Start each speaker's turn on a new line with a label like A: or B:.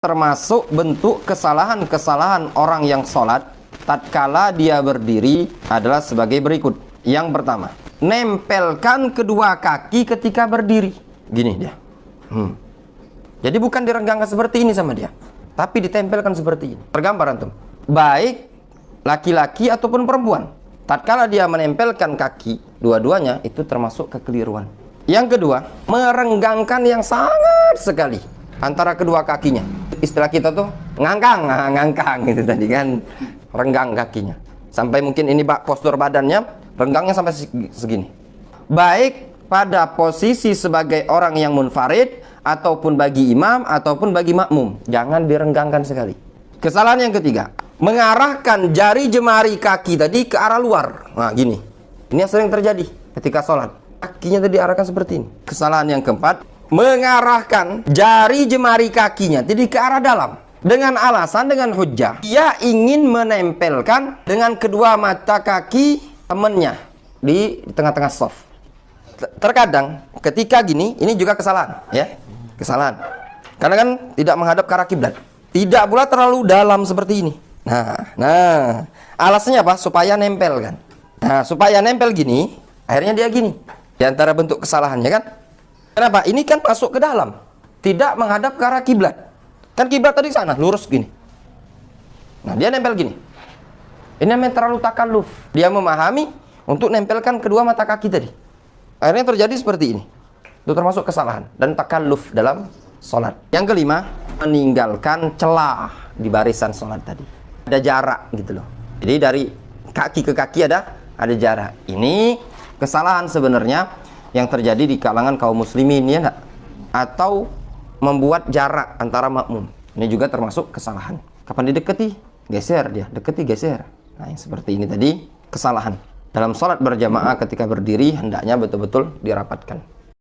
A: Termasuk bentuk kesalahan-kesalahan orang yang sholat tatkala dia berdiri adalah sebagai berikut. Yang pertama, nempelkan kedua kaki ketika berdiri. Gini dia. Jadi bukan direnggangkan seperti ini sama dia, tapi ditempelkan seperti ini. Tergambar antum. Baik laki-laki ataupun perempuan, tatkala dia menempelkan kaki dua-duanya, itu termasuk kekeliruan. Yang kedua, merenggangkan yang sangat sekali antara kedua kakinya. Istilah kita tuh ngangkang itu tadi kan, renggang kakinya. Sampai mungkin ini postur badannya, renggangnya sampai segini. Baik pada posisi sebagai orang yang munfarid, ataupun bagi imam, ataupun bagi makmum. Jangan direnggangkan sekali. Kesalahan yang ketiga, mengarahkan jari jemari kaki tadi ke arah luar. Nah gini, ini yang sering terjadi ketika sholat. Kakinya tadi diarahkan seperti ini. Kesalahan yang keempat, mengarahkan jari jemari kakinya jadi ke arah dalam dengan alasan, dengan hujjah ia ingin menempelkan dengan kedua mata kaki temannya di tengah-tengah shaf. Terkadang ketika gini, ini juga kesalahan ya, kesalahan karena kan tidak menghadap ke arah kiblat, tidak pula terlalu dalam seperti ini. Nah alasannya apa? Supaya nempel kan. Nah supaya nempel gini, akhirnya dia gini. Di antara bentuk kesalahannya kan, kenapa? Ini kan masuk ke dalam, tidak menghadap ke arah kiblat. Kan kiblat tadi sana, lurus gini. Nah, dia nempel gini. Ini namanya terlalu takalluf. Dia memahami untuk nempelkan kedua mata kaki tadi. Akhirnya terjadi seperti ini. Itu termasuk kesalahan dan takalluf dalam sholat. Yang kelima, meninggalkan celah di barisan sholat tadi. Ada jarak gitu loh. Jadi dari kaki ke kaki ada jarak. Ini kesalahan sebenarnya yang terjadi di kalangan kaum muslimin, ya enggak? Atau membuat jarak antara makmum. Ini juga termasuk kesalahan. Kapan didekati? Geser dia, dekati geser. Nah, yang seperti ini tadi kesalahan. Dalam sholat berjamaah ketika berdiri hendaknya betul-betul dirapatkan.